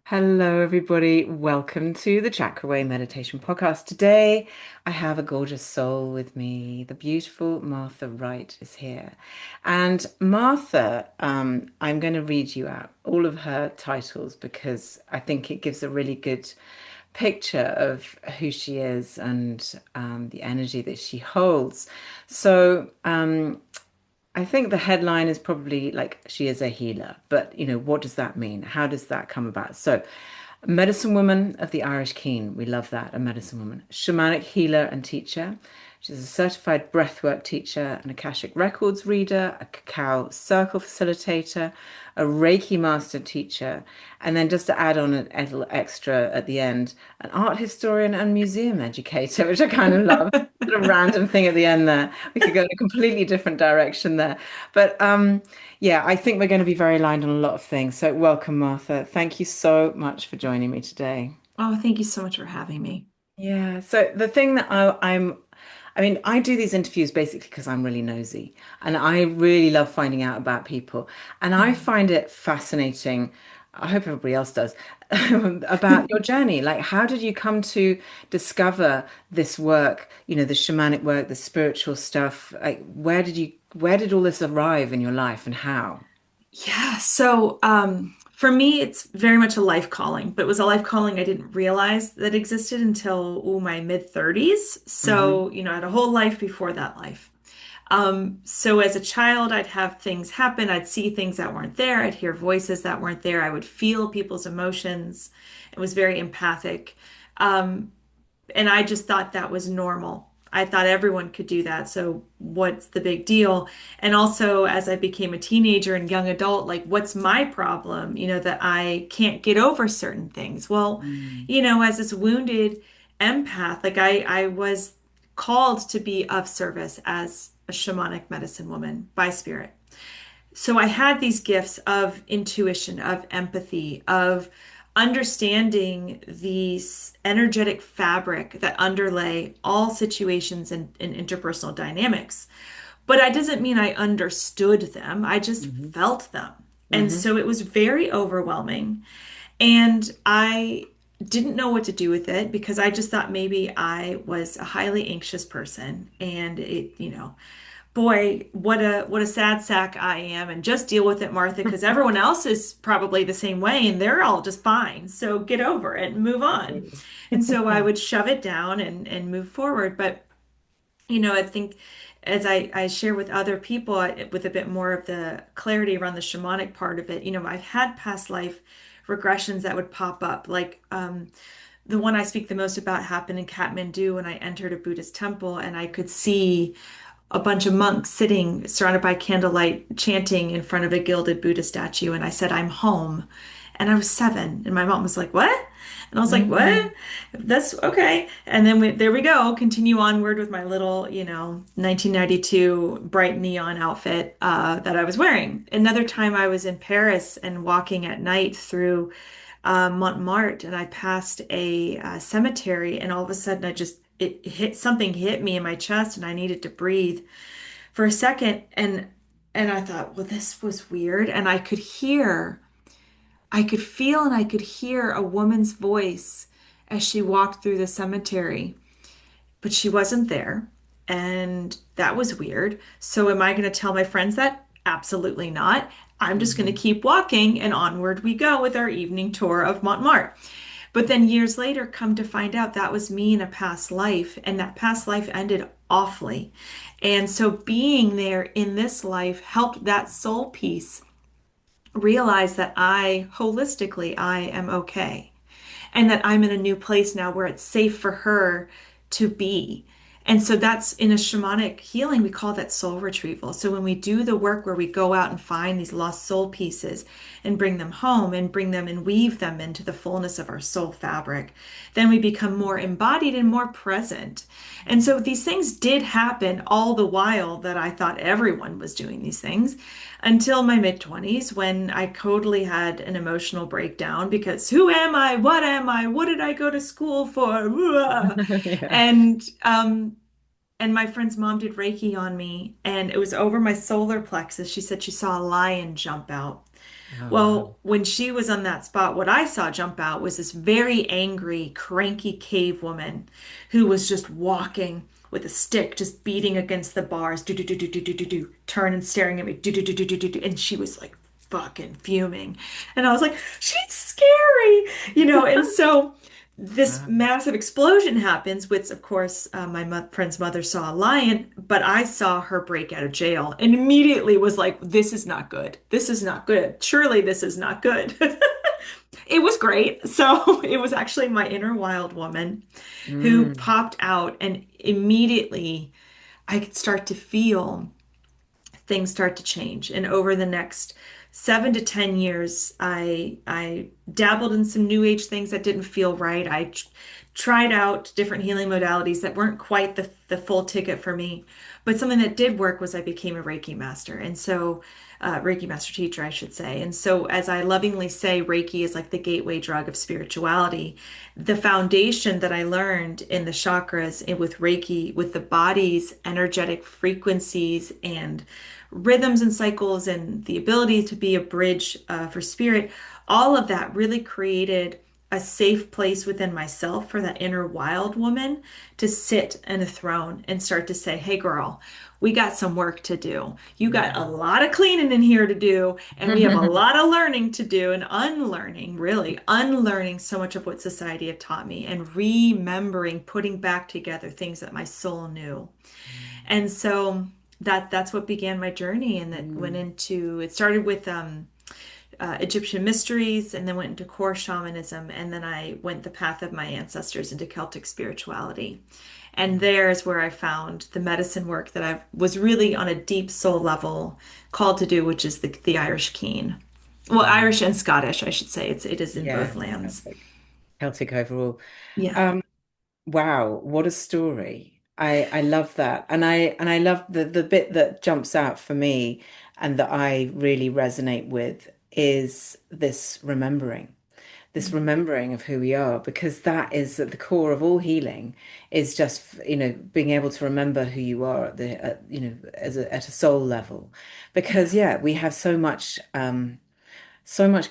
Hello, everybody. Welcome to the Chakra Meditation Podcast. Today, I have a gorgeous soul with me. The beautiful Martha Wright is here. And Martha, I'm going to read you out all of her titles because I think it gives a really good picture of who she is and the energy that she holds. So, I think the headline is probably like she is a healer, but what does that mean? How does that come about? So, medicine woman of the Irish Keen, we love that, a medicine woman. Shamanic healer and teacher. She's a certified breathwork teacher, an Akashic Records reader, a cacao circle facilitator, a Reiki master teacher, and then just to add on a little extra at the end, an art historian and museum educator, which I kind of love. Sort of random thing at the end there. We could go in a completely different direction there. But yeah, I think we're going to be very aligned on a lot of things. So welcome, Martha. Thank you so much for joining me today. Oh, thank you so much for having me. Yeah. So the thing that I mean, I do these interviews basically because I'm really nosy and I really love finding out about people. And I Mm. find it fascinating. I hope everybody else does about your journey. Like, how did you come to discover this work, the shamanic work, the spiritual stuff? Like, where did all this arrive in your life and how? For me, it's very much a life calling, but it was a life calling I didn't realize that existed until my mid 30s. Hmm. I had a whole life before that life. So as a child, I'd have things happen. I'd see things that weren't there. I'd hear voices that weren't there. I would feel people's emotions. It was very empathic. Um, and I just thought that was normal. I thought everyone could do that. So what's the big deal? And also, as I became a teenager and young adult, like, what's my problem? That I can't get over certain things. Well, Mm. as this wounded empath, like I was called to be of service as a shamanic medicine woman by spirit. So I had these gifts of intuition, of empathy, of understanding the energetic fabric that underlay all situations and interpersonal dynamics. But that doesn't mean I understood them. I just Hmm. felt them. And Hmm. so it was very overwhelming. And I didn't know what to do with it because I just thought maybe I was a highly anxious person and boy, what a sad sack I am, and just deal with it, Martha, because everyone else is probably the same way and they're all just fine. So get over it and move on. Absolutely. And so I would shove it down and move forward. But I think as I share with other people with a bit more of the clarity around the shamanic part of it, I've had past life regressions that would pop up. Like the one I speak the most about happened in Kathmandu when I entered a Buddhist temple and I could see a bunch of monks sitting surrounded by candlelight chanting in front of a gilded Buddha statue. And I said, I'm home. And I was 7. And my mom was like, what? And I was like, Mm. what? That's okay. And then there we go. Continue onward with my little, 1992 bright neon outfit that I was wearing. Another time I was in Paris and walking at night through Montmartre, and I passed a cemetery, and all of a sudden it hit something hit me in my chest, and I needed to breathe for a second, and I thought, well, this was weird, and I could feel, and I could hear a woman's voice as she walked through the cemetery, but she wasn't there, and that was weird. So am I going to tell my friends that? Absolutely not. I'm just going to Hmm. keep walking, and onward we go with our evening tour of Montmartre. But then years later, come to find out that was me in a past life, and that past life ended awfully. And so being there in this life helped that soul piece realize that holistically, I am okay and that I'm in a new place now where it's safe for her to be. And so that's in a shamanic healing, we call that soul retrieval. So when we do the work where we go out and find these lost soul pieces and bring them home and bring them and weave them into the fullness of our soul fabric, then we become more embodied and more present. And so these things did happen all the while that I thought everyone was doing these things until my mid 20s when I totally had an emotional breakdown because who am I? What am I? What did I go to school for? Yeah. And and my friend's mom did Reiki on me and it was over my solar plexus. She said she saw a lion jump out. Oh, wow. Well, when she was on that spot, what I saw jump out was this very angry, cranky cave woman who was just walking with a stick, just beating against the bars, do do do do do do do do, turn and staring at me, do do do do do do do, and she was like fucking fuming, and I was like, she's scary, and so this Wow. massive explosion happens, which of course my friend's mother saw a lion, but I saw her break out of jail and immediately was like, this is not good. This is not good. Surely this is not good. It was great. So it was actually my inner wild woman who Mm. popped out, and immediately I could start to feel things start to change. And over the next 7 to 10 years, I dabbled in some new age things that didn't feel right. I tried out different healing modalities that weren't quite the full ticket for me. But something that did work was I became a Reiki master. And so, Reiki master teacher, I should say. And so, as I lovingly say, Reiki is like the gateway drug of spirituality. The foundation that I learned in the chakras and with Reiki, with the body's energetic frequencies and rhythms and cycles and the ability to be a bridge for spirit, all of that really created a safe place within myself for that inner wild woman to sit in a throne and start to say, hey, girl, we got some work to do. You got a lot of cleaning in here to do, and we have a lot of learning to do and unlearning, really unlearning so much of what society had taught me and remembering, putting back together things that my soul knew. And so that's what began my journey, and that went Mm. into it started with Egyptian mysteries, and then went into core shamanism, and then I went the path of my ancestors into Celtic spirituality. And there's where I found the medicine work that I was really on a deep soul level called to do, which is the Irish Keen. Well, Mm. Irish and Scottish, I should say. It is in Yeah, both lands. Celtic. Celtic overall. Yeah. Um, wow, what a story. I love that. And I love the bit that jumps out for me and that I really resonate with is this remembering of who we are, because that is at the core of all healing, is just, being able to remember who you are at a soul level. Because Yes. yeah, we have so much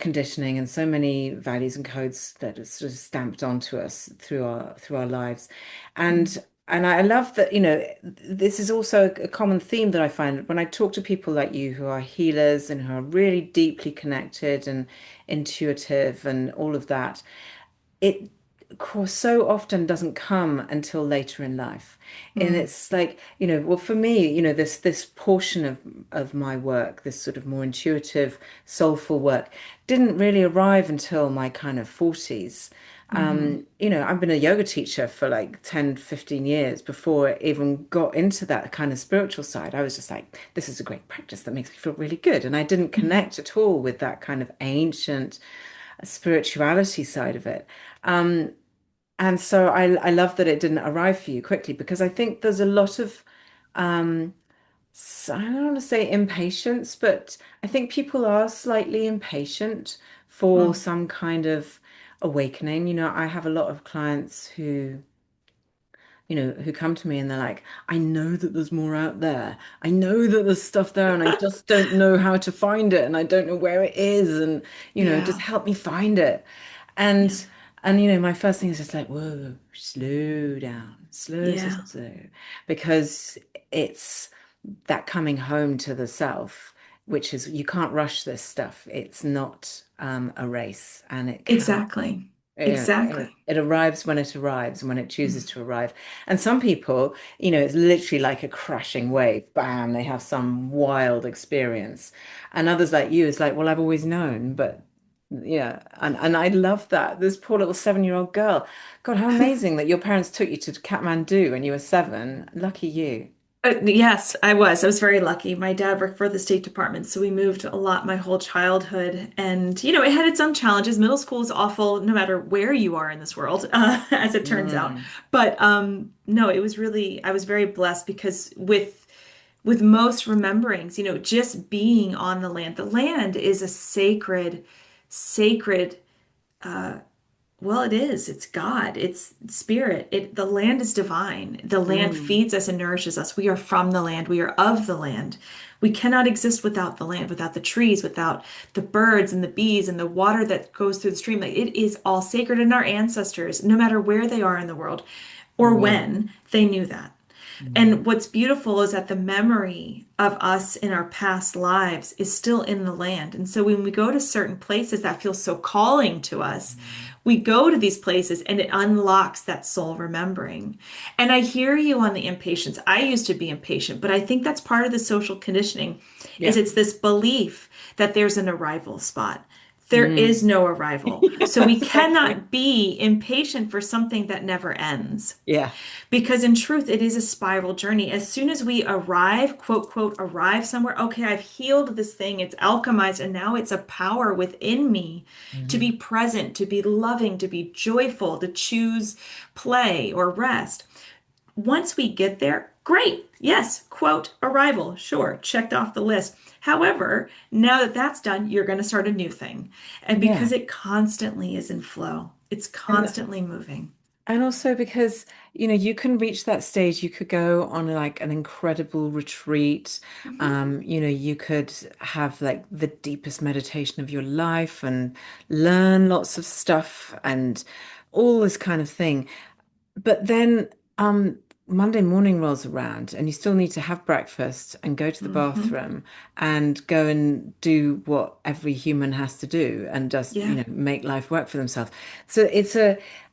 conditioning and so many values and codes that are sort of stamped onto us through our lives. And and I love that, this is also a common theme that I find when I talk to people like you who are healers and who are really deeply connected and intuitive and all of that. It, of course, so often doesn't come until later in life. And Mm, it's like, well, for me, this portion of my work, this sort of more intuitive, soulful work, didn't really arrive until my kind of 40s. mhm, I've been a yoga teacher for like 10, 15 years before I even got into that kind of spiritual side. I was just like, this is a great practice that makes me feel really good. And I didn't mhm, connect at all with that kind of ancient spirituality side of it. Um, and so I love that it didn't arrive for you quickly, because I think there's a lot of I don't want to say impatience, but I think people are slightly impatient for mm, some kind of awakening. I have a lot of clients who come to me and they're like, I know that there's more out there. I know that there's stuff there and I just don't know how to find it and I don't know where it is. And, just yeah. help me find it. Yeah. And, my first thing is just like, whoa, slow down, slow, slow, Yeah. slow, slow. Because it's that coming home to the self, which is you can't rush this stuff. It's not a race and it can Exactly. it, Exactly. it arrives when it arrives and when it Mm. chooses to arrive. And some people, it's literally like a crashing wave. Bam, they have some wild experience. And others like you, it's like, well, I've always known, but yeah. And I love that. This poor little 7-year-old girl. God, how amazing that your parents took you to Kathmandu when you were 7. Lucky you. Yes, I was. I was very lucky. My dad worked for the State Department, so we moved a lot my whole childhood. And, it had its own challenges. Middle school is awful no matter where you are in this world, as it turns out. Mm, But no, it was really, I was very blessed because with most rememberings, just being on the land is a sacred well, it is. It's God. It's spirit. The land is divine. The land mm, feeds us and nourishes us. We are from the land. We are of the land. We cannot exist without the land, without the trees, without the birds and the bees and the water that goes through the stream. Like it is all sacred. And our ancestors, no matter where they are in the world or Mm, when, they knew that. mm. And what's beautiful is that the memory of us in our past lives is still in the land. And so when we go to certain places that feel so calling to us, we go to these places and it unlocks that soul remembering. And I hear you on the impatience. I used to be impatient, but I think that's part of the social conditioning is Yeah. it's this belief that there's an arrival spot. There is Mm. no arrival. So we Exactly. cannot be impatient for something that never ends. Yeah. Because in truth, it is a spiral journey. As soon as we arrive, quote, quote, arrive somewhere, okay, I've healed this thing, it's alchemized, and now it's a power within me to be Mhm. present, to be loving, to be joyful, to choose play or rest. Once we get there, great. Yes, quote, arrival. Sure, checked off the list. However, now that that's done, you're going to start a new thing. And because Yeah. it constantly is in flow, it's And constantly moving. and also because, you can reach that stage, you could go on like an incredible retreat. Mhm. You could have like the deepest meditation of your life and learn lots of stuff and all this kind of thing. But then Monday morning rolls around and you still need to have breakfast and go to the Mhm. bathroom and go and do what every human has to do and just, Yeah. make life work for themselves. So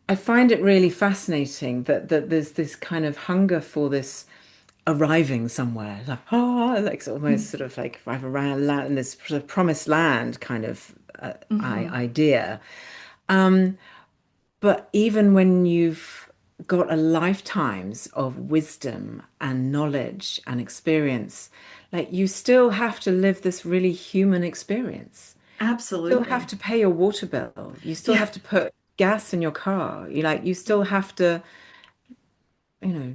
I find it really fascinating that there's this kind of hunger for this arriving somewhere, like, like almost sort of like I've around land in this sort of promised land kind of Hmm. idea. But even when you've got a lifetimes of wisdom and knowledge and experience, like you still have to live this really human experience. You still have Absolutely. to pay your water bill. You still Yeah. have to put gas in your car. You still have to, you know,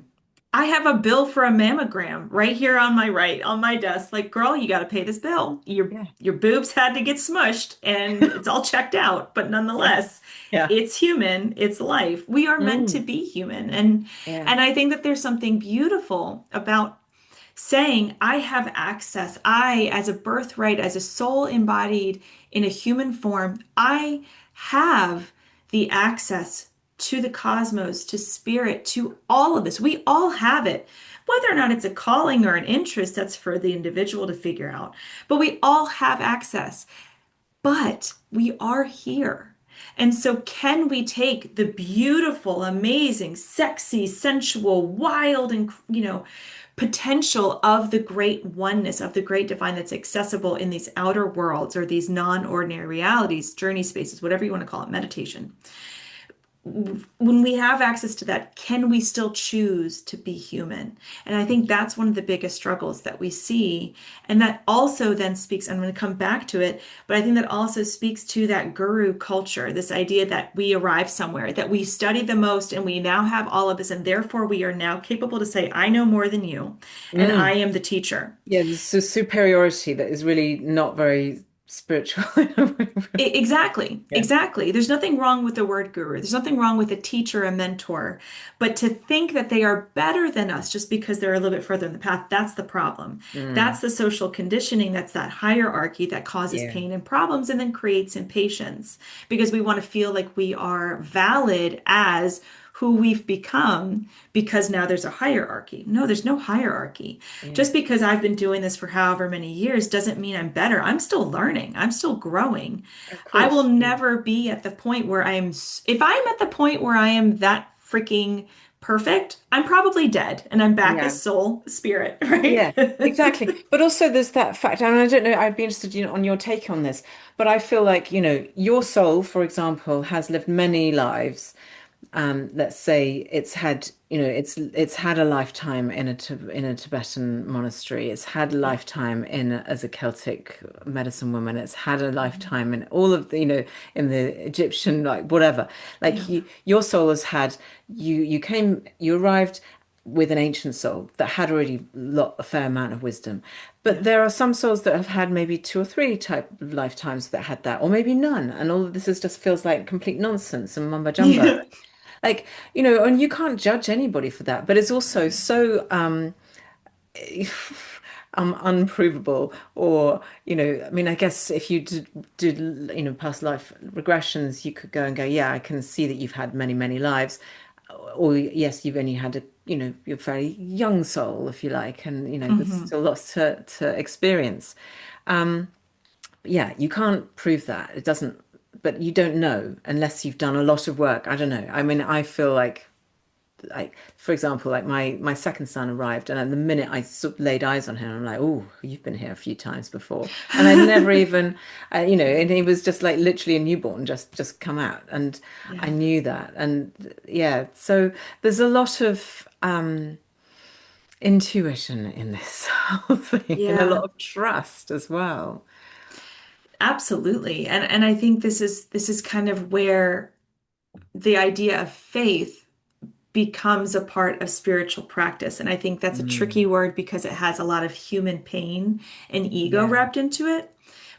I have a bill for a mammogram right here on my right, on my desk. Like, girl, you got to pay this bill. yeah, Your boobs had to get smushed and it's all checked out, but yeah, nonetheless, yeah. it's human, it's life. We are meant to Mm, be human. And yeah. and I think that there's something beautiful about saying, I have access. I, as a birthright, as a soul embodied in a human form, I have the access to the cosmos, to spirit, to all of this. We all have it. Whether or not it's a calling or an interest, that's for the individual to figure out. But we all have access. But we are here. And so, can we take the beautiful, amazing, sexy, sensual, wild, and potential of the great oneness, of the great divine that's accessible in these outer worlds or these non-ordinary realities, journey spaces, whatever you want to call it, meditation? When we have access to that, can we still choose to be human? And I think that's one of the biggest struggles that we see. And that also then speaks, I'm going to come back to it, but I think that also speaks to that guru culture, this idea that we arrive somewhere, that we study the most and we now have all of this, and therefore we are now capable to say, I know more than you, and I Mm. am the teacher. Yeah, there's a superiority that is really not very spiritual. Exactly, Yeah. exactly. There's nothing wrong with the word guru. There's nothing wrong with a teacher, a mentor. But to think that they are better than us just because they're a little bit further in the path, that's the problem. That's Mm. the social conditioning. That's that hierarchy that causes Yeah. pain and problems and then creates impatience because we want to feel like we are valid as who we've become because now there's a hierarchy. No, there's no hierarchy. Yeah. Just because I've been doing this for however many years doesn't mean I'm better. I'm still learning. I'm still growing. Of I will course. Yeah. never be at the point where if I'm at the point where I am that freaking perfect, I'm probably dead and I'm back Yeah. as soul spirit, right? Yeah, exactly. But also there's that fact, and I don't know, I'd be interested, on your take on this, but I feel like, your soul, for example, has lived many lives. Let's say it's had, it's had a lifetime in a Tibetan monastery. It's had a Yeah. lifetime as a Celtic medicine woman. It's had a Mhm. lifetime in all of the, in the Egyptian, like whatever. Like Yeah. your soul has had, you arrived with an ancient soul that had already a fair amount of wisdom. But Yeah. there are some souls that have had maybe two or three type of lifetimes that had that, or maybe none. And all of this just feels like complete nonsense and mumbo jumbo. Yeah. Like, and you can't judge anybody for that. But it's also so unprovable, or I mean, I guess if you did past life regressions, you could go and go, yeah, I can see that you've had many, many lives, or yes, you've only had a you're a very young soul, if you like, and there's Hmm. still lots to experience. Yeah, you can't prove that. It doesn't, but you don't know unless you've done a lot of work. I don't know. I mean, I feel like for example, like my second son arrived, and at the minute I sort of laid eyes on him, I'm like, oh, you've been here a few times before, and I'd never even, and he was just like literally a newborn, just come out, and I Yeah. knew that, and yeah, so there's a lot of intuition in this whole thing, and a lot Yeah, of trust as well. absolutely. And I think this is kind of where the idea of faith becomes a part of spiritual practice. And I think that's a tricky Mm, word because it has a lot of human pain and ego yeah. wrapped into it.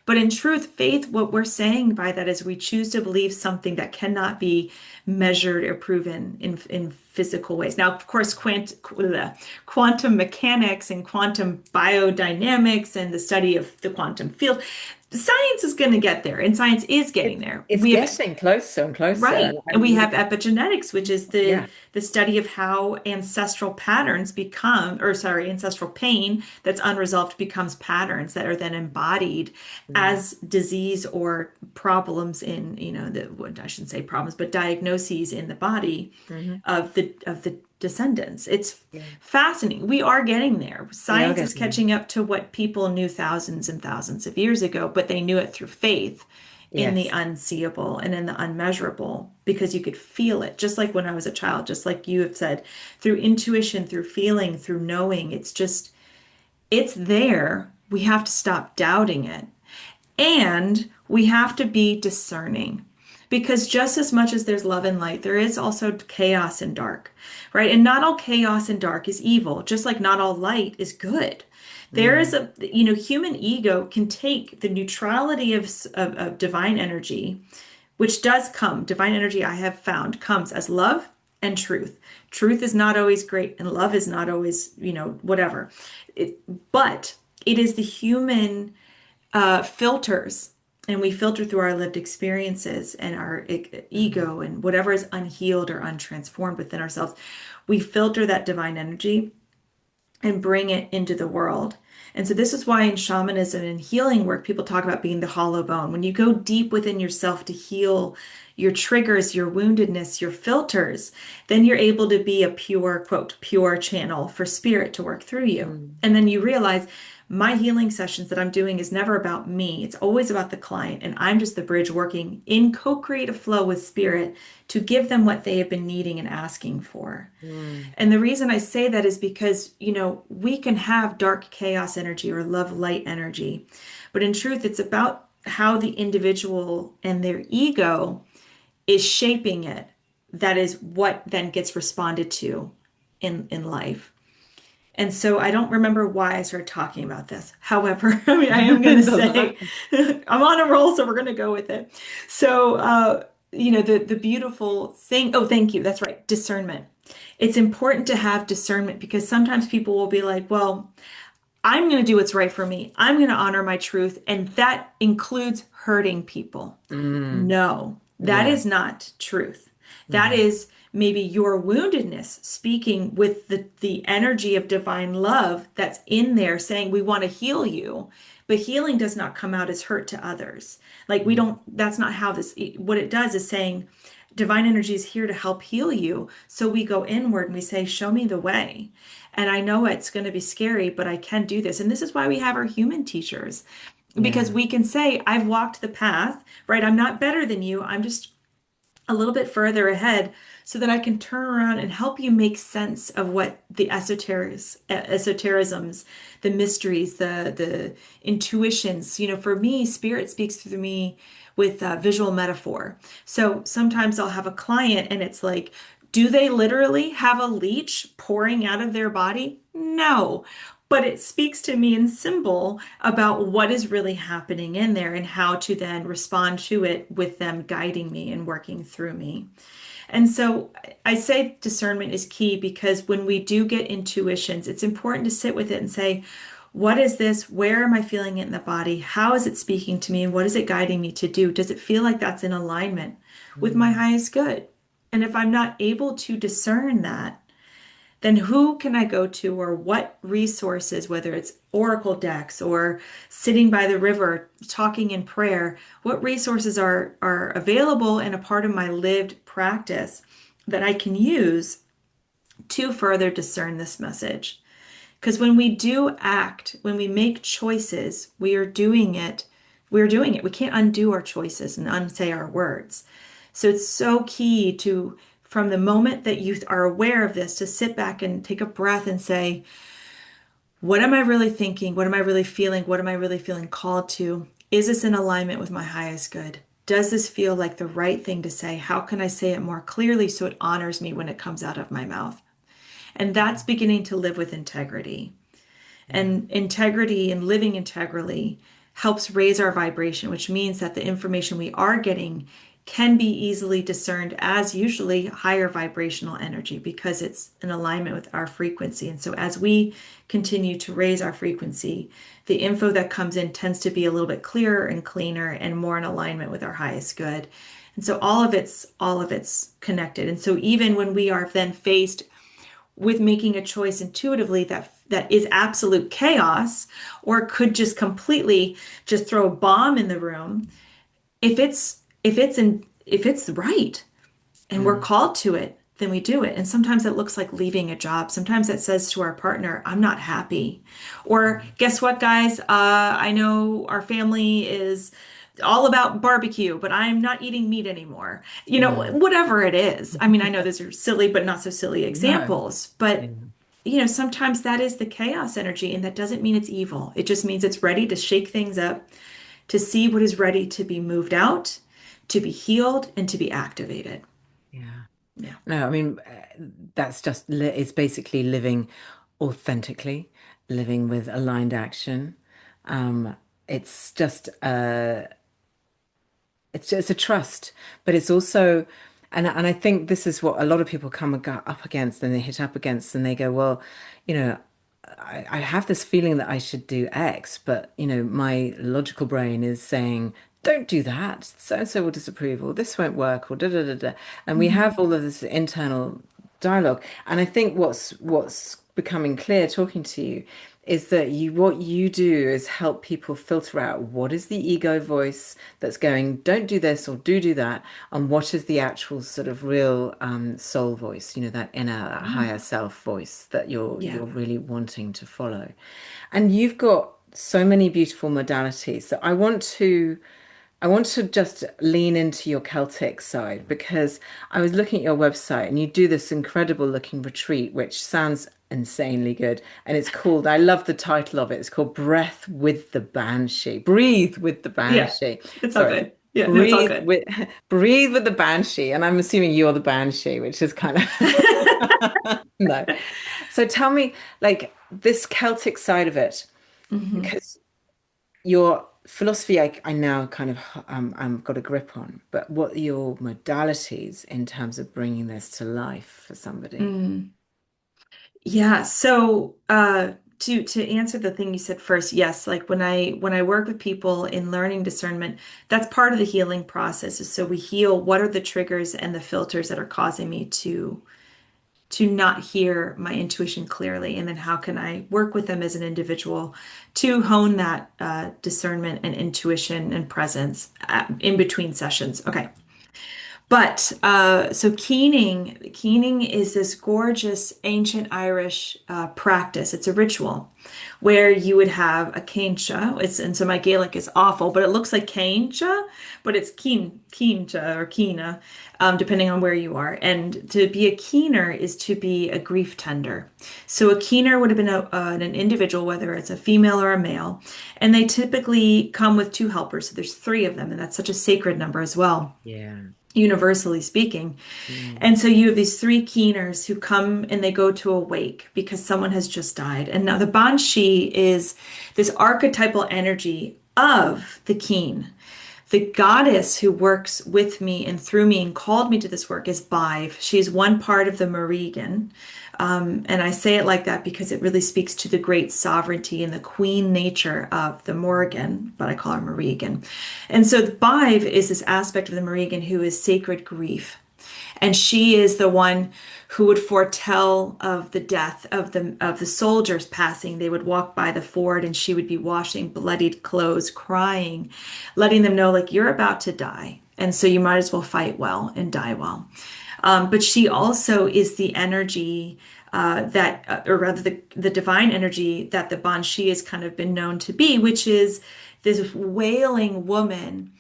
But in truth, faith, what we're saying by that is we choose to believe something that cannot be measured or proven in physical ways. Now, of course, quantum mechanics and quantum biodynamics and the study of the quantum field, science is going to get there, and science is getting It's there. it's We have getting closer and closer, Right. And we have epigenetics, which is yeah. the study of how ancestral patterns become, or sorry, ancestral pain that's unresolved becomes patterns that are then embodied Mm, as disease or problems in, I shouldn't say problems, but diagnoses in the body hmm of the descendants. It's Yeah, fascinating. We are getting there. we are Science is getting there. catching up to what people knew thousands and thousands of years ago, but they knew it through faith in the Yes. unseeable and in the unmeasurable because you could feel it, just like when I was a child, just like you have said, through intuition, through feeling, through knowing. It's there. We have to stop doubting it. And we have to be discerning because just as much as there's love and light, there is also chaos and dark, right? And not all chaos and dark is evil, just like not all light is good. There is Mm, human ego can take the neutrality of divine energy, which does come, divine energy I have found comes as love and truth. Truth is not always great, and love is not always, whatever. It, but it is the human filters, and we filter through our lived experiences and our mm, ego and whatever is unhealed or untransformed within ourselves. We filter that divine energy and bring it into the world. And so this is why in shamanism and healing work, people talk about being the hollow bone. When you go deep within yourself to heal your triggers, your woundedness, your filters, then you're able to be a pure, quote, pure channel for spirit to work through you. mm. And then you realize my healing sessions that I'm doing is never about me. It's always about the client. And I'm just the bridge working in co-creative flow with spirit to give them what they have been needing and asking for. Mm, And the reason I say that is because, we can have dark chaos energy or love light energy, but in truth, it's about how the individual and their ego is shaping it. That is what then gets responded to in life. And so I don't remember why I started talking about this. However, I mean, I am going to It doesn't say matter. I'm on a roll, so we're going to go with it. So, the beautiful thing. Oh, thank you. That's right. Discernment. It's important to have discernment because sometimes people will be like, well, I'm going to do what's right for me. I'm going to honor my truth. And that includes hurting people. Mm, No, that yeah. is not truth. That hmm is maybe your woundedness speaking with the energy of divine love that's in there saying, we want to heal you. But healing does not come out as hurt to others. Like, we don't, that's not how what it does is saying, divine energy is here to help heal you. So we go inward and we say, show me the way. And I know it's going to be scary, but I can do this. And this is why we have our human teachers, because Yeah. we can say, I've walked the path, right? I'm not better than you. I'm just a little bit further ahead so that I can turn around and help you make sense of what the esotericisms, the mysteries, the intuitions. For me, spirit speaks through me with visual metaphor. So sometimes I'll have a client and it's like, do they literally have a leech pouring out of their body? No. But it speaks to me in symbol about what is really happening in there and how to then respond to it with them guiding me and working through me. And so I say discernment is key because when we do get intuitions, it's important to sit with it and say, What is this? Where am I feeling it in the body? How is it speaking to me? And what is it guiding me to do? Does it feel like that's in alignment with my Mm. highest good? And if I'm not able to discern that, then who can I go to, or what resources, whether it's oracle decks or sitting by the river talking in prayer, what resources are available and a part of my lived practice that I can use to further discern this message? Because when we do act, when we make choices, we are doing it. We're doing it. We can't undo our choices and unsay our words. So it's so key to, from the moment that you are aware of this, to sit back and take a breath and say, what am I really thinking? What am I really feeling? What am I really feeling called to? Is this in alignment with my highest good? Does this feel like the right thing to say? How can I say it more clearly so it honors me when it comes out of my mouth? And that's beginning to live with integrity. Yeah. And integrity and living integrally helps raise our vibration, which means that the information we are getting can be easily discerned as usually higher vibrational energy because it's in alignment with our frequency. And so as we continue to raise our frequency, the info that comes in tends to be a little bit clearer and cleaner and more in alignment with our highest good. And so all of it's connected. And so even when we are then faced with making a choice intuitively that is absolute chaos or could just completely just throw a bomb in the room, if it's right and we're Mm. called to it, then we do it. And sometimes it looks like leaving a job. Sometimes it says to our partner, I'm not happy. Or Mm. guess what, guys? I know our family is all about barbecue, but I'm not eating meat anymore. Mm. Whatever it is. I mean, I know those are silly, but not so silly No. examples. But Yeah. sometimes that is the chaos energy, and that doesn't mean it's evil. It just means it's ready to shake things up, to see what is ready to be moved out, to be healed, and to be activated. Yeah. Yeah. No, I mean, that's just, it's basically living authentically, living with aligned action. Um, it's just, it's a trust, but it's also, and I think this is what a lot of people up against and they hit up against and they go, well, you know, I have this feeling that I should do X, but my logical brain is saying, don't do that. So and so will disapprove, or this won't work, or da da da da. And we Mhm. have all of this internal dialogue. And I think what's becoming clear talking to you is that what you do is help people filter out what is the ego voice that's going, don't do this or do that, and what is the actual sort of real soul voice, that inner, that Yeah. higher self voice that you're Yeah. really wanting to follow. And you've got so many beautiful modalities. So I want to just lean into your Celtic side because I was looking at your website and you do this incredible looking retreat, which sounds insanely good. And it's called, I love the title of it. It's called Breath with the Banshee. Breathe with the Yeah. Banshee. It's all Sorry. good. Yeah, no, it's all Breathe good. with breathe with the Banshee. And I'm assuming you're the Banshee, which is kind of no. So tell me, like this Celtic side of it, Mhm. because your philosophy I now kind of I've got a grip on, but what are your modalities in terms of bringing this to life for somebody? Mm. Yeah, so to answer the thing you said first, yes, like when I work with people in learning discernment, that's part of the healing process. Is so we heal what are the triggers and the filters that are causing me to not hear my intuition clearly, and then how can I work with them as an individual to hone that discernment and intuition and presence in between sessions. Okay. But so keening is this gorgeous ancient Irish practice. It's a ritual where you would have a céinse. And so my Gaelic is awful, but it looks like céinse, but it's céinse or cína, depending on where you are. And to be a keener is to be a grief tender. So a keener would have been an individual, whether it's a female or a male, and they typically come with two helpers. So there's three of them, and that's such a sacred number as well, Yeah. universally speaking. Mm. And so you have these three keeners who come and they go to a wake because someone has just died. And now the banshee is this archetypal energy of the keen. The goddess who works with me and through me and called me to this work is Bive. She is one part of the Morrigan. And I say it like that because it really speaks to the great sovereignty and the queen nature of the Morrigan, but I call her Morrigan. And so the Bive is this aspect of the Morrigan who is sacred grief. And she is the one who would foretell of the death of the soldiers passing. They would walk by the ford and she would be washing bloodied clothes, crying, letting them know like you're about to die. And so you might as well fight well and die well. But she also is the energy or rather the divine energy that the Banshee has kind of been known to be, which is this wailing woman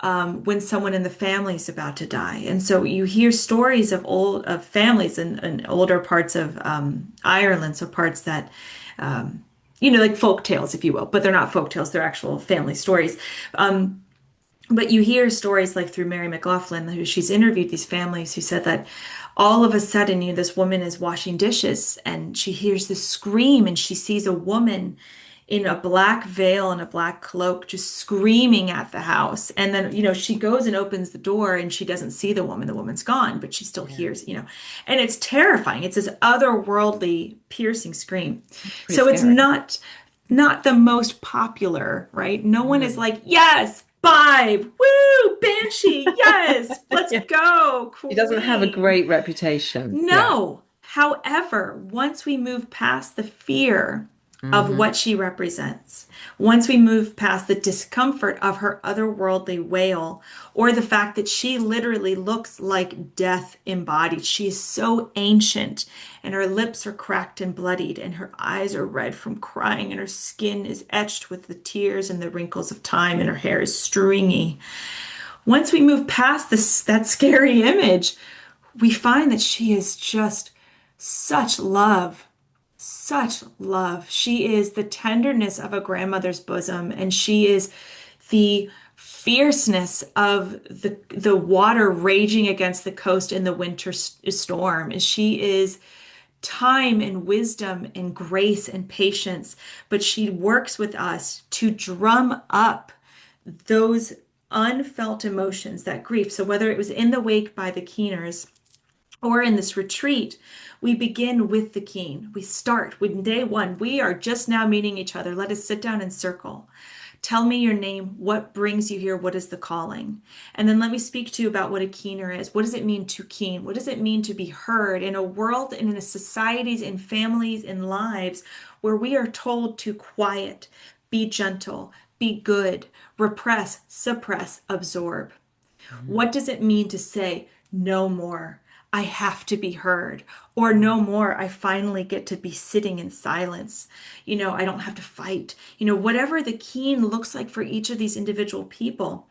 when someone in the family is about to die. And so you hear stories of families in older parts of Ireland, so parts that like folk tales, if you will, but they're not folk tales; they're actual family stories. But you hear stories like through Mary McLaughlin, who she's interviewed these families who said that all of a sudden, this woman is washing dishes and she hears this scream and she sees a woman in a black veil and a black cloak just screaming at the house. And then, she goes and opens the door and she doesn't see the woman. The woman's gone, but she still Yeah. hears. And it's terrifying. It's this otherworldly, piercing scream. It's pretty So it's scary. not the most popular, right? No one is Mm. like, yes, Vibe, woo, Banshee, yes, let's Yeah. go, She doesn't have a Queen. great reputation. Yeah. No. However, once we move past the fear of Hmm. what she represents, once we move past the discomfort of her otherworldly wail, or the fact that she literally looks like death embodied, she is so ancient, and her lips are cracked and bloodied, and her eyes are red from crying, and her skin is etched with the tears and the wrinkles of time, and her hair is stringy. Once we move past that scary image, we find that she is just such love, such love. She is the tenderness of a grandmother's bosom, and she is the fierceness of the water raging against the coast in the winter storm. And she is time and wisdom and grace and patience, but she works with us to drum up those unfelt emotions, that grief. So whether it was in the wake by the Keeners or in this retreat, we begin with the keen. We start with day one. We are just now meeting each other. Let us sit down in circle. Tell me your name. What brings you here? What is the calling? And then let me speak to you about what a keener is. What does it mean to keen? What does it mean to be heard in a world and in a societies, in families, in lives where we are told to quiet, be gentle, be good, repress, suppress, absorb? Hmm. What does it mean to say, no more? I have to be heard. Or no more, I finally get to be sitting in silence. I don't have to fight. Whatever the keen looks like for each of these individual people,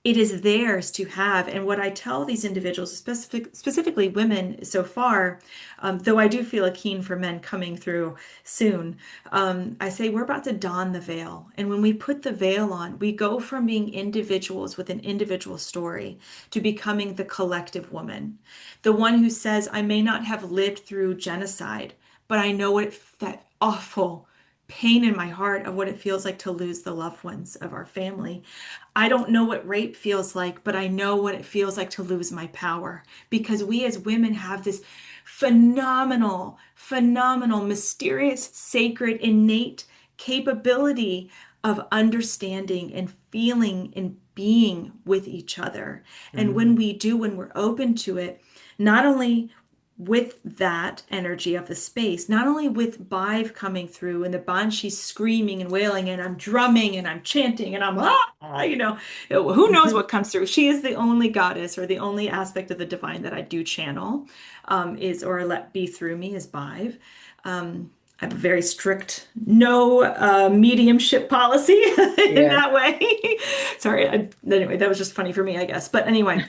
it is theirs to have. And what I tell these individuals, specifically women so far, though I do feel a keen for men coming through soon, I say we're about to don the veil. And when we put the veil on, we go from being individuals with an individual story to becoming the collective woman. The one who says, I may not have lived through genocide, but I know that awful pain in my heart of what it feels like to lose the loved ones of our family. I don't know what rape feels like, but I know what it feels like to lose my power because we as women have this phenomenal, phenomenal, mysterious, sacred, innate capability of understanding and feeling and being with each other. And when Hmm. we do, when we're open to it, not only with that energy of the space, not only with Bive coming through and the Banshee screaming and wailing, and I'm drumming and I'm chanting and I'm, who knows what comes through. She is the only goddess or the only aspect of the divine that I do channel, or let be through me is Bive. I have a very strict no mediumship policy in Yeah. that way. Sorry. Anyway, that was just funny for me, I guess. But anyway,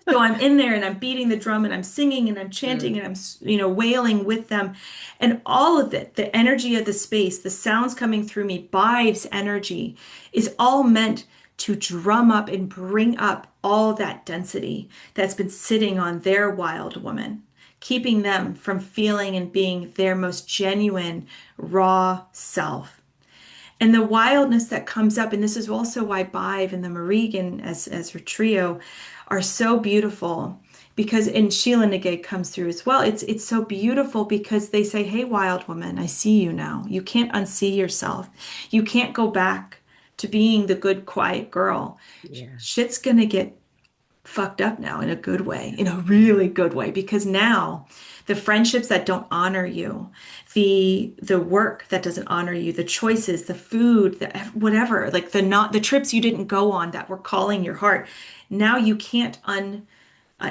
so I'm in there and I'm beating the drum and I'm singing and I'm chanting Mm. and I'm wailing with them. And all of it, the energy of the space, the sounds coming through me, Bive's energy is all meant to drum up and bring up all that density that's been sitting on their wild woman, keeping them from feeling and being their most genuine, raw self. And the wildness that comes up, and this is also why Bive and the Marigan as her trio are so beautiful, because and Sheila Nagay comes through as well. It's so beautiful because they say, "Hey, wild woman, I see you now. You can't unsee yourself. You can't go back to being the good, quiet girl. Yeah. Shit's gonna get fucked up now in a good way, in a really good way, because now the friendships that don't honor you, the work that doesn't honor you, the choices, the food, the whatever, like the not the trips you didn't go on that were calling your heart, now you can't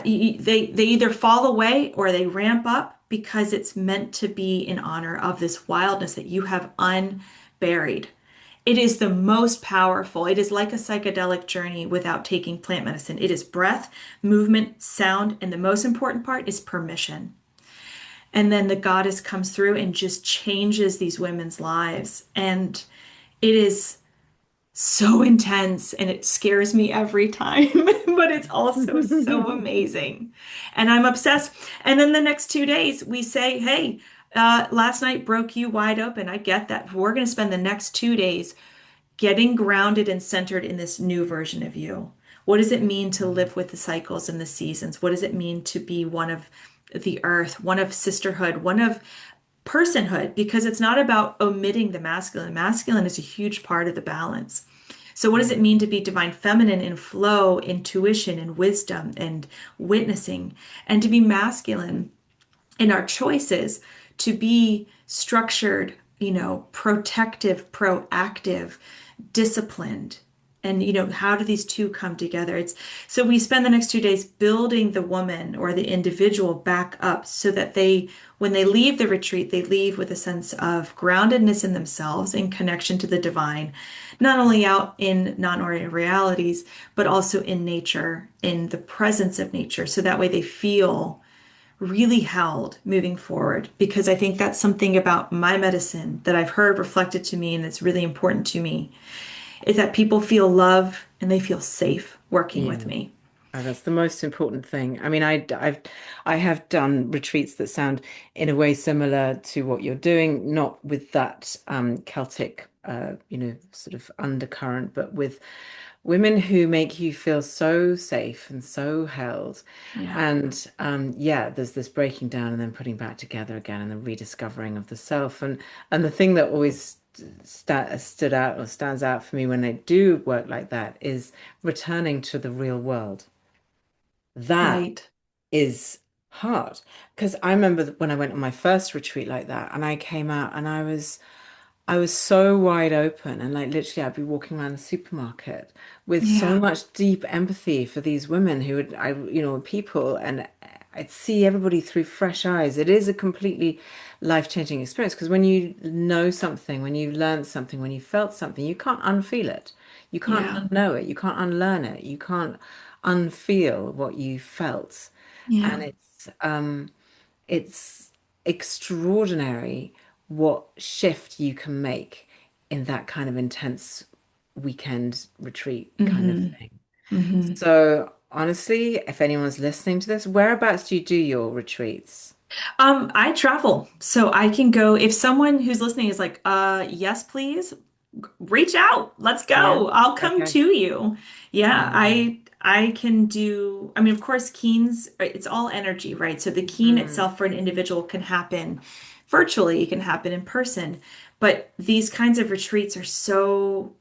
they either fall away or they ramp up because it's meant to be in honor of this wildness that you have unburied. It is the most powerful. It is like a psychedelic journey without taking plant medicine. It is breath, movement, sound, and the most important part is permission. And then the goddess comes through and just changes these women's lives. And it is so intense and it scares me every time, but it's also so amazing. And I'm obsessed. And then the next 2 days, we say, hey, last night broke you wide open. I get that. We're going to spend the next 2 days getting grounded and centered in this new version of you. What does it mean to live with the cycles and the seasons? What does it mean to be one of the earth, one of sisterhood, one of personhood? Because it's not about omitting the masculine. Masculine is a huge part of the balance. So, what does Yeah. it mean to be divine feminine in flow, intuition, and wisdom and witnessing, and to be masculine in our choices, to be structured, protective, proactive, disciplined. And how do these two come together? It's so we spend the next 2 days building the woman or the individual back up so that when they leave the retreat, they leave with a sense of groundedness in themselves in connection to the divine, not only out in non-ordinary realities, but also in nature, in the presence of nature. So that way they feel really held moving forward, because I think that's something about my medicine that I've heard reflected to me and that's really important to me is that people feel love and they feel safe working with Yeah. me. That's the most important thing. I mean, I have done retreats that sound in a way similar to what you're doing, not with that Celtic, sort of undercurrent, but with women who make you feel so safe and so held. Yeah. And yeah, there's this breaking down and then putting back together again and the rediscovering of the self. And the thing that always stood out or stands out for me when I do work like that is returning to the real world. That Right. is hard because I remember when I went on my first retreat like that and I came out and I was so wide open and like literally I'd be walking around the supermarket with so Yeah. much deep empathy for these women who would people, and I'd see everybody through fresh eyes. It is a completely life-changing experience because when you know something, when you've learned something, when you felt something, you can't unfeel it. You can't Yeah. unknow it. You can't unlearn it. You can't unfeel what you felt. And Yeah. it's extraordinary what shift you can make in that kind of intense weekend retreat kind of Hmm. thing. Hmm. So honestly, if anyone's listening to this, whereabouts do you do your retreats? I travel, so I can go if someone who's listening is like, yes, please reach out. Let's Yeah. go. I'll come Okay. to you. Yeah, Mm. I can do, I mean, of course, keens, it's all energy, right? So the keen Mm. itself for an individual can happen virtually, it can happen in person. But these kinds of retreats are so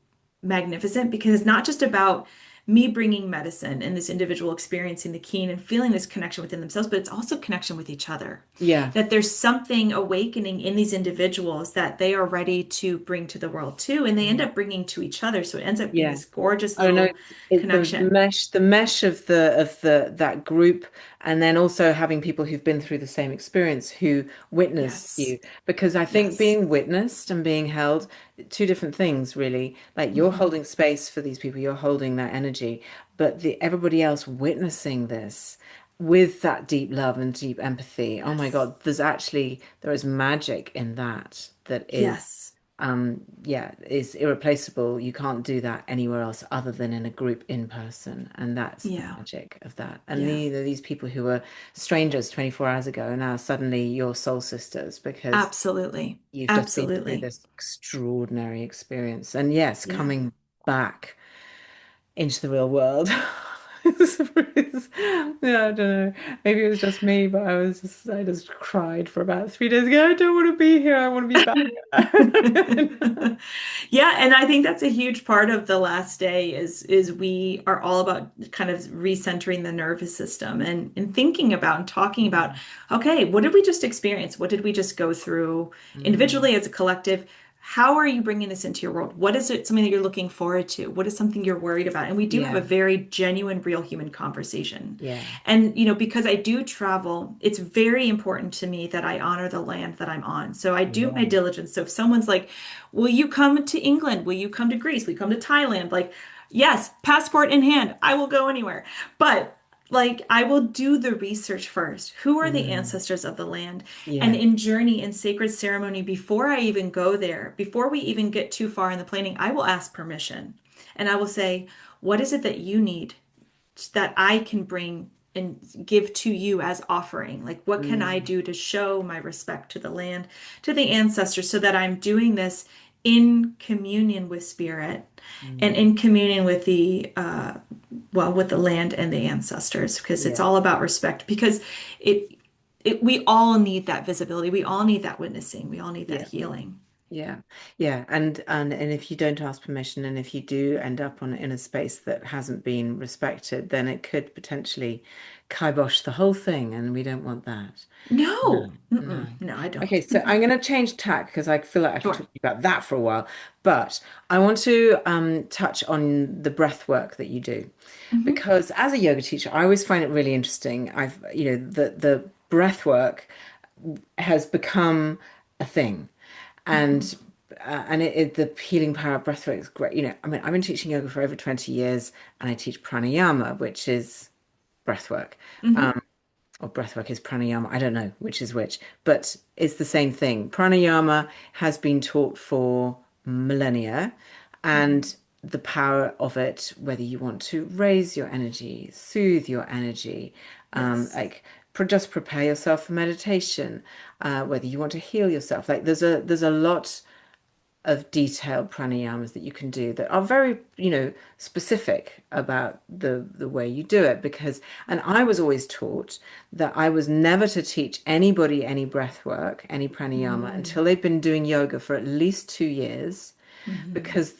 magnificent because it's not just about me bringing medicine and this individual experiencing the keen and feeling this connection within themselves, but it's also connection with each other. Yeah. That there's something awakening in these individuals that they are ready to bring to the world too, and they end Mm. up bringing to each other. So it ends up being Yeah. this gorgeous I don't know. little It's connection. the mesh of the that group, and then also having people who've been through the same experience who witness Yes. you. Because I think Yes. being witnessed and being held, two different things, really. Like you're Hmm. holding space for these people, you're holding that energy, but everybody else witnessing this with that deep love and deep empathy. Oh my Yes. God, there is magic in that that is Yes. yeah, is irreplaceable. You can't do that anywhere else other than in a group in person. And that's the Yeah. magic of that. And Yeah. these people who were strangers 24 hours ago are now suddenly your soul sisters because Absolutely. you've just been through Absolutely. this extraordinary experience. And yes, Yeah. coming back into the real world. Yeah, I don't know. Maybe it was just me, but I just cried for about 3 days ago. I don't want to be here. I want to be back. Yeah, and I think that's a huge part of the last day is we are all about kind of recentering the nervous system and thinking about and talking about, Mm, okay, what did we just experience? What did we just go through mm, individually as a collective? How are you bringing this into your world? What is it something that you're looking forward to? What is something you're worried about? And we do have a yeah, very genuine, real human conversation. yeah, And, because I do travel, it's very important to me that I honor the land that I'm on. So I do my yeah. diligence. So if someone's like, will you come to England? Will you come to Greece? Will you come to Thailand? Like, yes, passport in hand, I will go anywhere. But like, I will do the research first. Who are the Mm, ancestors of the land? And yeah. in journey and sacred ceremony, before I even go there, before we even get too far in the planning, I will ask permission. And I will say, what is it that you need that I can bring and give to you as offering? Like, what can I Mm, do to show my respect to the land, to the ancestors, so that I'm doing this in communion with spirit and mm, in communion with with the land and the ancestors, because it's yeah. all about respect. Because it, we all need that visibility. We all need that witnessing. We all need that Yeah. healing. Yeah, yeah, and if you don't ask permission, and if you do end up on in a space that hasn't been respected, then it could potentially kibosh the whole thing, and we don't want that. No, No, no. no, I don't. Okay, so I'm going to change tack because I feel like I could Sure. talk about that for a while, but I want to touch on the breath work that you do Hmm. because as a yoga teacher, I always find it really interesting. The breath work has become a thing. Hmm. And the healing power of breathwork is great. I mean, I've been teaching yoga for over 20 years, and I teach pranayama, which is breathwork. Hmm. Or breathwork is pranayama. I don't know which is which, but it's the same thing. Pranayama has been taught for millennia, Hmm. and the power of it, whether you want to raise your energy, soothe your energy, Yes. like just prepare yourself for meditation, whether you want to heal yourself. Like there's a lot of detailed pranayamas that you can do that are very, specific about the way you do it because and I was always taught that I was never to teach anybody any breath work, any pranayama Mm. until they've been doing yoga for at least 2 years Hmm. because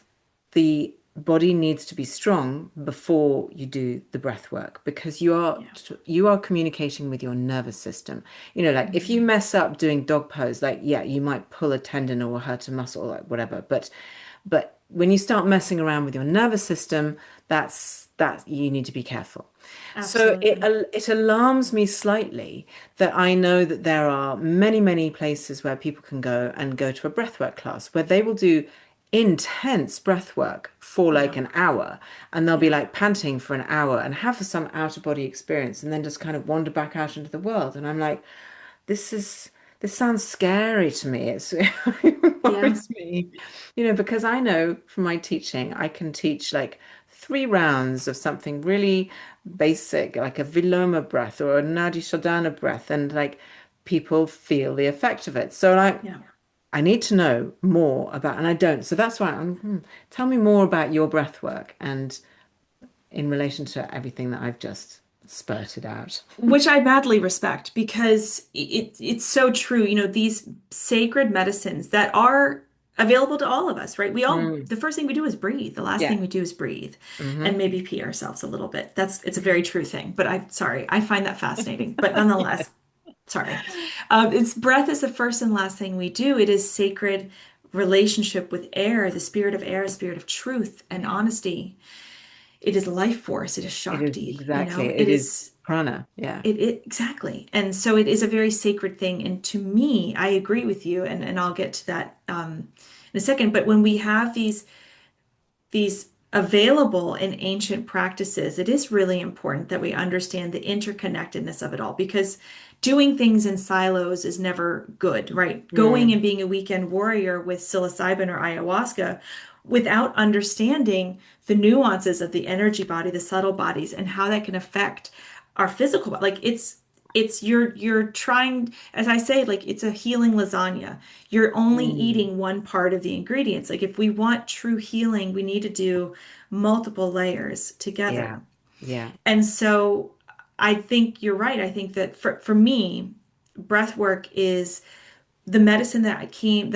the body needs to be strong before you do the breath work because Yeah. you are communicating with your nervous system. Like if you Hmm. mess up doing dog pose, like yeah, you might pull a tendon or hurt a muscle, like whatever. But when you start messing around with your nervous system, that you need to be careful. So Absolutely. it alarms me slightly that I know that there are many places where people can go and go to a breathwork class where they will do intense breath work for like Yeah. an hour and they'll be Yeah. like panting for an hour and have some out of body experience and then just kind of wander back out into the world. And I'm like, this is this sounds scary to me. It Yeah. worries me, because I know from my teaching, I can teach like 3 rounds of something really basic, like a Viloma breath or a Nadi Shodhana breath, and like people feel the effect of it. So like Yeah. I need to know more about, and I don't. So that's why tell me more about your breath work and in relation to everything that I've just spurted out. Which I madly respect, because it's so true. These sacred medicines that are available to all of us, right? Mm, The first thing we do is breathe. The last thing yeah. we do is breathe and Hmm. maybe pee ourselves a little bit. It's a very true thing. But sorry, I find that fascinating. But nonetheless, sorry. It's breath is the first and last thing we do. It is sacred relationship with air, the spirit of air, spirit of truth and Yeah. honesty. It is life force. It is It is Shakti. exactly. It It is is prana. Yeah. exactly. And so it is a very sacred thing. And to me, I agree with you, and I'll get to that in a second. But when we have these available in ancient practices, it is really important that we understand the interconnectedness of it all, because doing things in silos is never good, right? Going and Mm, being a weekend warrior with psilocybin or ayahuasca without understanding the nuances of the energy body, the subtle bodies, and how that can affect our physical body. Like you're trying, as I say, like it's a healing lasagna. You're only mm, eating one part of the ingredients. Like if we want true healing, we need to do multiple layers yeah. together. Yeah. And so I think you're right. I think that for me, breath work is the medicine that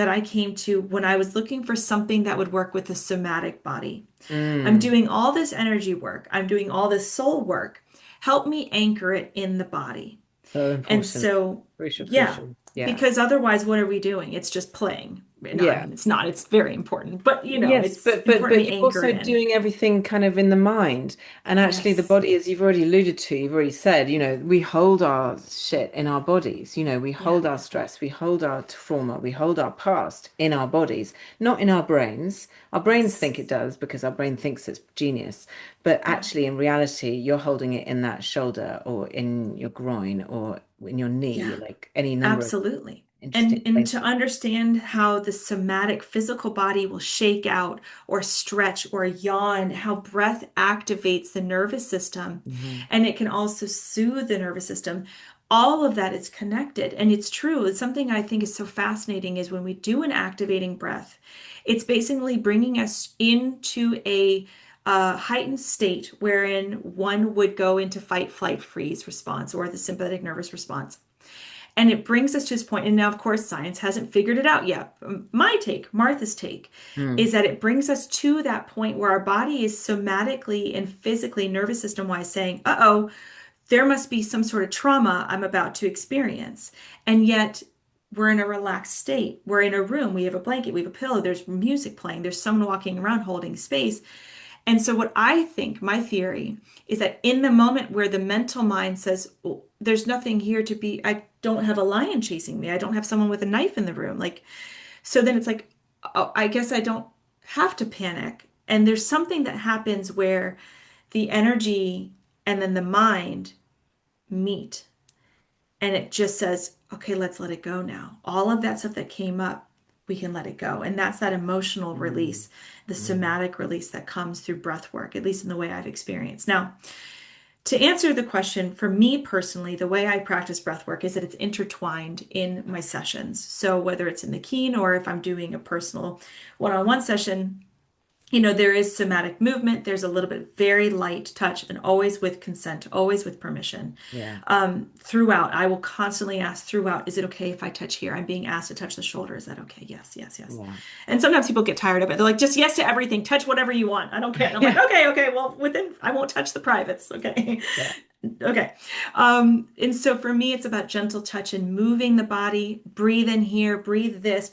I came to when I was looking for something that would work with the somatic body. I'm Mm. doing all this energy work. I'm doing all this soul work. Help me anchor it in the body. So And important. so, Crucial, yeah, crucial. Yeah. because otherwise, what are we doing? It's just playing. No, I Yeah. mean, it's not. It's very important, but Yes, it's but important we you're anchor also it in. doing everything kind of in the mind. And actually the Yes. body, as you've already alluded to, you've already said, we hold our shit in our bodies. We Yeah. hold our stress, we hold our trauma, we hold our past in our bodies, not in our brains. Our brains think it Yes. does because our brain thinks it's genius. But Yeah. actually in reality, you're holding it in that shoulder or in your groin or in your knee, Yeah. like any number of Absolutely. interesting And to places. understand how the somatic physical body will shake out or stretch or yawn, how breath activates the nervous system, Hmm. and it can also soothe the nervous system. All of that is connected. And it's true. It's something I think is so fascinating is when we do an activating breath, it's basically bringing us into a heightened state wherein one would go into fight, flight, freeze response or the sympathetic nervous response. And it brings us to this point, and now, of course, science hasn't figured it out yet. My take, Martha's take, Mm. is that it brings us to that point where our body is somatically and physically, nervous system wise, saying, uh oh, there must be some sort of trauma I'm about to experience. And yet, we're in a relaxed state. We're in a room. We have a blanket. We have a pillow. There's music playing. There's someone walking around holding space. And so, what I think, my theory, is that in the moment where the mental mind says, oh, there's nothing here to be, I don't have a lion chasing me, I don't have someone with a knife in the room. Like, so then it's like, oh, I guess I don't have to panic. And there's something that happens where the energy and then the mind meet and it just says, okay, let's let it go now. All of that stuff that came up, we can let it go. And that's that emotional Mm. release, the Mm. somatic release that comes through breath work, at least in the way I've experienced. Now, to answer the question, for me personally, the way I practice breath work is that it's intertwined in my sessions. So whether it's in the keen or if I'm doing a personal one-on-one session, there is somatic movement. There's a little bit very light touch and always with consent, always with permission. Yeah. Throughout, I will constantly ask throughout, is it okay if I touch here? I'm being asked to touch the shoulder. Is that okay? Yes, yes, yes. Yeah. And sometimes people get tired of it. They're like, just yes to everything. Touch whatever you want. I don't care. And I'm like, Yeah. okay, okay. Well, I won't touch the privates. Okay. Yeah. Okay. And so for me, it's about gentle touch and moving the body. Breathe in here, breathe this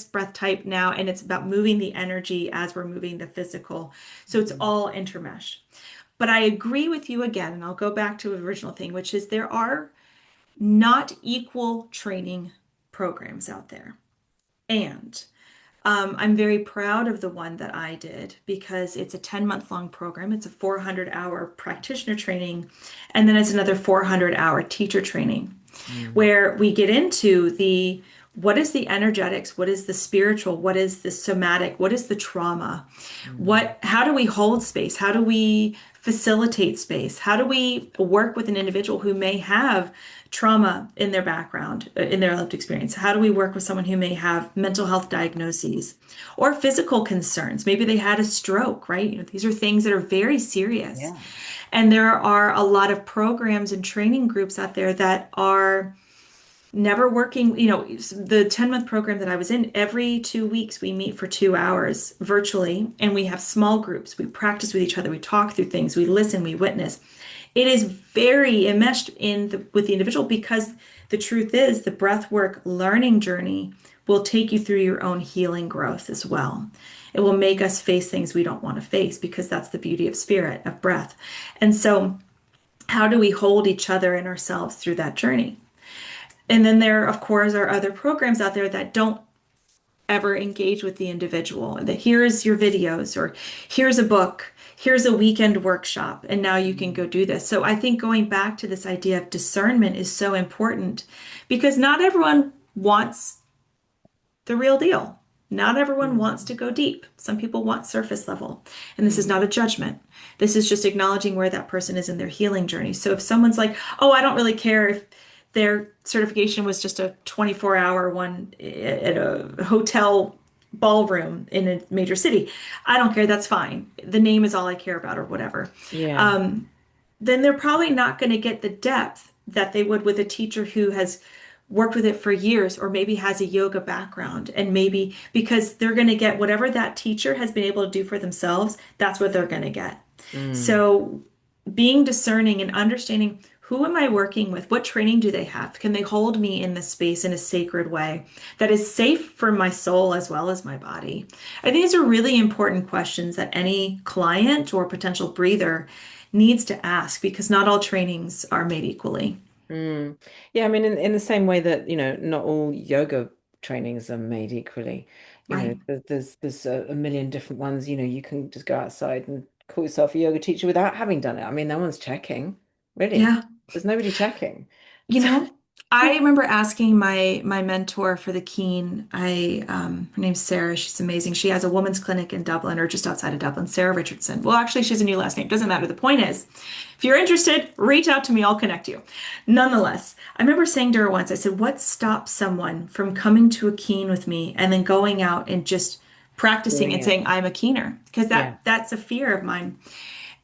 breath type now. And it's about moving the energy as we're moving the physical. So it's Mhm. all intermesh. But I agree with you again, and I'll go back to the original thing, which is there are not equal training programs out there. And I'm very proud of the one that I did because it's a 10-month long program. It's a 400-hour practitioner training, and then it's another 400-hour teacher training Mm. where we get into the what is the energetics, what is the spiritual, what is the somatic, what is the trauma, Mm. how do we hold space, how do we facilitate space, how do we work with an individual who may have trauma in their background, in their lived experience, how do we work with someone who may have mental health diagnoses or physical concerns, maybe they had a stroke, right? These are things that are very serious. Yeah. And there are a lot of programs and training groups out there that are never working. The 10-month program that I was in, every 2 weeks we meet for 2 hours virtually, and we have small groups. We practice with each other, we talk through things, we listen, we witness. It is very enmeshed with the individual because the truth is the breathwork learning journey will take you through your own healing growth as well. It will make us face things we don't want to face because that's the beauty of spirit, of breath. And so, how do we hold each other and ourselves through that journey? And then there, of course, are other programs out there that don't ever engage with the individual. That here's your videos, or here's a book, here's a weekend workshop, and now you can go Mm. do this. So I think going back to this idea of discernment is so important because not everyone wants the real deal. Not everyone wants Mm. to go deep. Some people want surface level. And this is not a Mm. judgment. This is just acknowledging where that person is in their healing journey. So if someone's like, oh, I don't really care if their certification was just a 24-hour one at a hotel ballroom in a major city, I don't care. That's fine. The name is all I care about, or whatever. Yeah. then they're probably not going to get the depth that they would with a teacher who has worked with it for years or maybe has a yoga background. And maybe because they're going to get whatever that teacher has been able to do for themselves, that's what they're going to get. Mm, So being discerning and understanding, who am I working with? What training do they have? Can they hold me in this space in a sacred way that is safe for my soul as well as my body? I think these are really important questions that any client or potential breather needs to ask, because not all trainings are made equally. mm. Yeah, I mean, in the same way that, not all yoga trainings are made equally. Right. There's a million different ones. You can just go outside and call yourself a yoga teacher without having done it. I mean, no one's checking, really. Yeah. There's nobody checking. You know, I remember asking my mentor for the Keen. Her name's Sarah. She's amazing. She has a women's clinic in Dublin, or just outside of Dublin, Sarah Richardson. Well, actually, she has a new last name. Doesn't matter. The point is, if you're interested, reach out to me. I'll connect you. Nonetheless, I remember saying to her once, I said, "What stops someone from coming to a Keen with me and then going out and just practicing Doing and it. saying I'm a Keener?" Because Yeah. that's a fear of mine.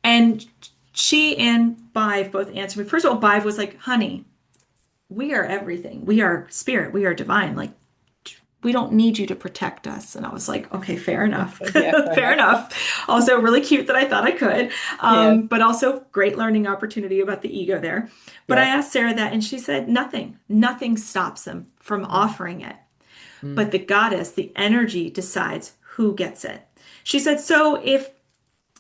And she and Bive both answered me. First of all, Bive was like, "Honey, we are everything. We are spirit. We are divine. Like, we don't need you to protect us." And I was like, okay, fair enough. Yeah, fair Fair enough. enough. Also, really cute that I thought I could. Yeah. But also great learning opportunity about the ego there. But I Yeah. asked Sarah that, and she said, nothing stops them from Mm, offering it. But mm, the goddess, the energy decides who gets it. She said, so if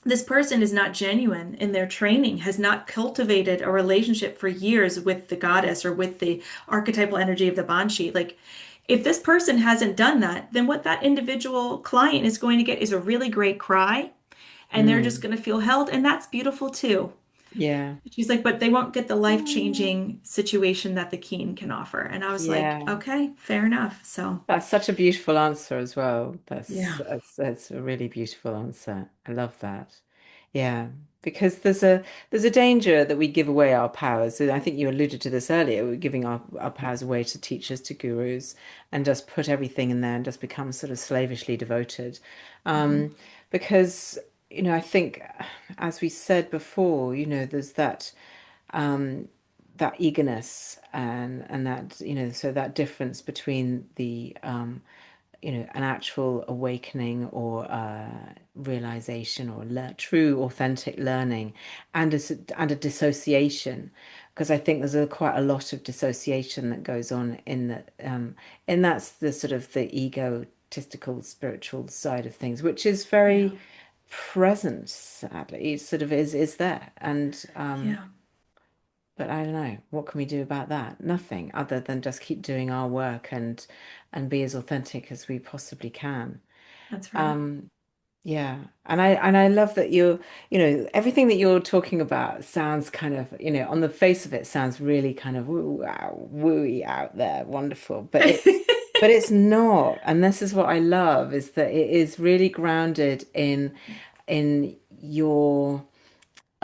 this person is not genuine in their training, has not cultivated a relationship for years with the goddess or with the archetypal energy of the Banshee. Like, if this person hasn't done that, then what that individual client is going to get is a really great cry, and they're just mm. going to feel held, and that's beautiful too. Yeah. She's like, but they won't get the Mm. life-changing situation that the Keen can offer. And I was like, Yeah. okay, fair enough. So, That's such a beautiful answer as well. That's yeah, that's a really beautiful answer. I love that. Yeah, because there's a danger that we give away our powers. And I think you alluded to this earlier. We're giving our powers away to teachers, to gurus, and just put everything in there and just become sort of slavishly devoted. mhm, Um, because, I think, as we said before, there's um, that eagerness and that so that difference between the an actual awakening or realization or true authentic learning and a dissociation, because I think there's quite a lot of dissociation that goes on in that and that's the sort of the egotistical spiritual side of things, which is yeah, very present, sadly. It sort of is there. And yeah, but I don't know, what can we do about that? Nothing other than just keep doing our work and be as authentic as we possibly can. that's right. Um, yeah. And I love that everything that you're talking about sounds kind of, on the face of it sounds really kind of woo wow, wooey out there, wonderful. But it's not. And this is what I love, is that it is really grounded in your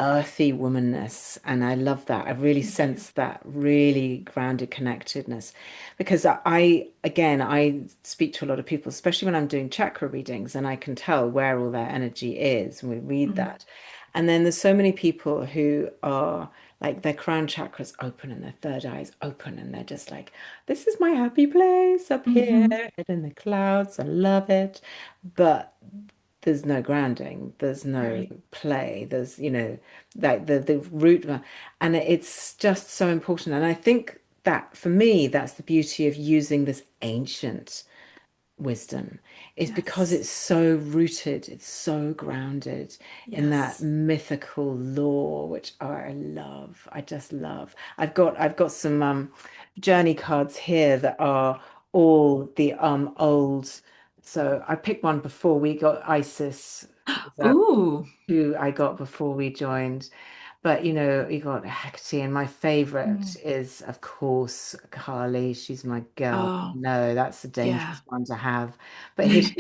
earthy womanness. And I love that. I really Thank you. sense that really grounded connectedness, because again, I speak to a lot of people, especially when I'm doing chakra readings, and I can tell where all their energy is. And we read Mhm, that. And then there's so many people who are like their crown chakras open and their third eye is open, and they're just like, this is my happy place up here, mhm. head in the clouds. I love it. But there's no grounding, there's no Right. play, there's, like the root, and it's just so important. And I think that for me, that's the beauty of using this ancient wisdom, is because Yes. it's so rooted, it's so grounded in that Yes. mythical lore, which I love. I just love. I've got some journey cards here that are all the old. So I picked one before we got Isis. Was that Ooh. who I got before we joined? But you got Hecate, and my favorite Mm. is, of course, Carly. She's my girl. Oh, No, that's a yeah. dangerous one to have. But here's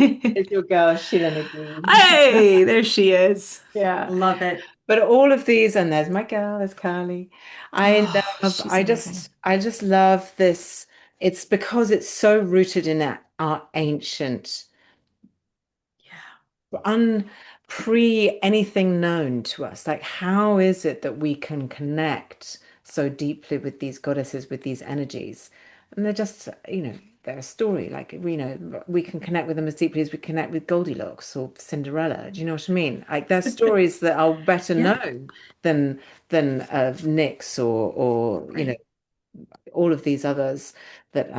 your girl, Sheila Nagin. Hey, there she is. Yeah. Love it. But all of these, and there's my girl, there's Carly. I Oh, love, she's amazing. I just love this. It's because it's so rooted in our ancient Yeah. pre anything known to us. Like, how is it that we can connect so deeply with these goddesses, with these energies? And they're just, they're a story. Like, we can connect with them as deeply as we connect with Goldilocks or Cinderella. Do you know what I mean? Like, they're stories that are better Yeah, known than Nyx or right. all of these others that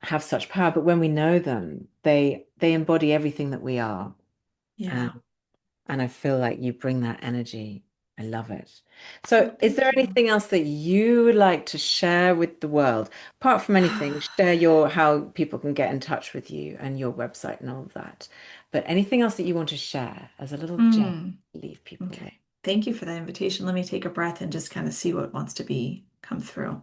have such power. But when we know them, they embody everything that we are. Yeah. And I feel like you bring that energy. I love it. So, Oh, is there thank you. anything else that you would like to share with the world? Apart from anything, share your how people can get in touch with you and your website and all of that. But anything else that you want to share as a little gem Hmm. to leave people with? Okay. Thank you for that invitation. Let me take a breath and just kind of see what wants to be come through.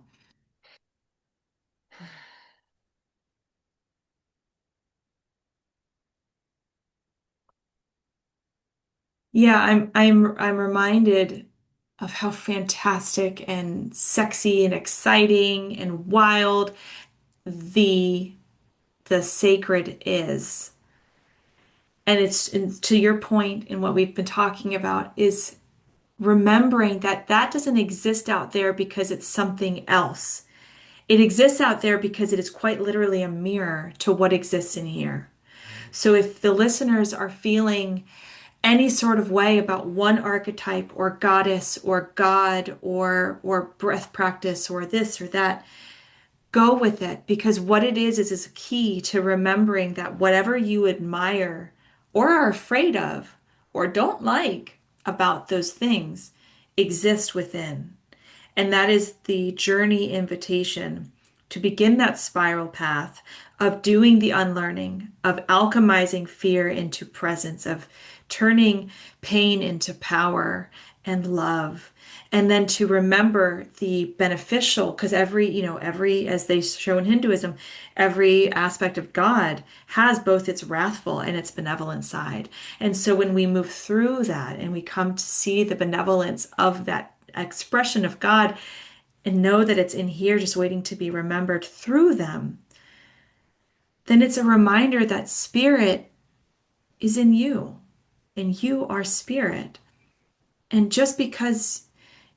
Yeah, I'm reminded of how fantastic and sexy and exciting and wild the the sacred is. And to your point in what we've been talking about is remembering that that doesn't exist out there because it's something else. It exists out there because it is quite literally a mirror to what exists in here. So if the listeners are feeling any sort of way about one archetype or goddess or god or breath practice or this or that, go with it because what it is a key to remembering that whatever you admire or are afraid of or don't like about those things exist within. And that is the journey invitation to begin that spiral path of doing the unlearning, of alchemizing fear into presence, of turning pain into power and love. And then to remember the beneficial, because as they show in Hinduism, every aspect of God has both its wrathful and its benevolent side. And so when we move through that and we come to see the benevolence of that expression of God and know that it's in here just waiting to be remembered through them, then it's a reminder that spirit is in you and you are spirit. And just because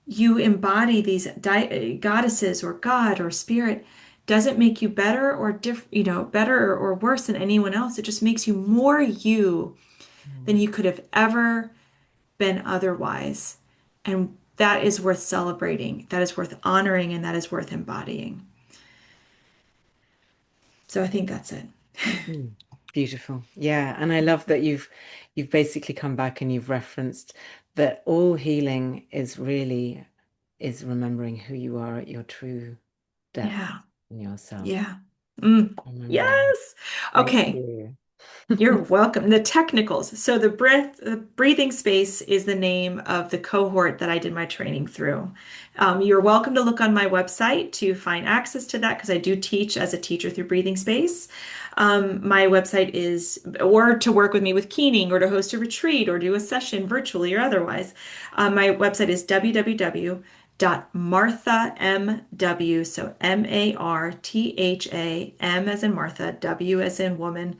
you embody these goddesses or God or spirit doesn't make you better or better or worse than anyone else. It just makes you more you than Mm. you could have ever been otherwise. And that is worth celebrating. That is worth honoring and that is worth embodying. So I think that's it. Mm. Beautiful. Yeah, and I love that you've basically come back and you've referenced that all healing is remembering who you are at your true depth Yeah. in yourself. Yeah. Mm. Remembering. Yes. Thank Okay. you. You're welcome. The technicals. So the breathing space is the name of the cohort that I did my training through. You're welcome to look on my website to find access to that because I do teach as a teacher through breathing space. My website is, or to work with me with keening or to host a retreat or do a session virtually or otherwise. My website is www.marthamw, so Martha, M as in Martha, W as in woman.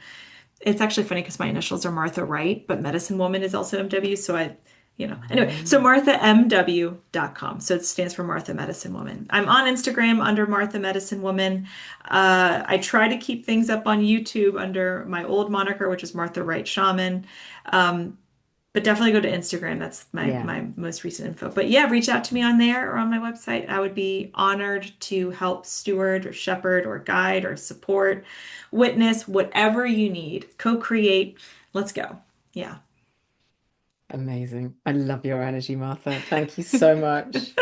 It's actually funny because my initials are Martha Wright, but Medicine Woman is also MW. So anyway, so Mm. marthamw.com. So it stands for Martha Medicine Woman. I'm on Instagram under Martha Medicine Woman. I try to keep things up on YouTube under my old moniker, which is Martha Wright Shaman. Um, but definitely go to Instagram. That's Yeah, my most recent info. But yeah, reach out to me on there or on my website. I would be honored to help steward or shepherd or guide or support, witness, whatever you need. Co-create. Let's go. Yeah. amazing. I love your energy, Martha. Thank you so much.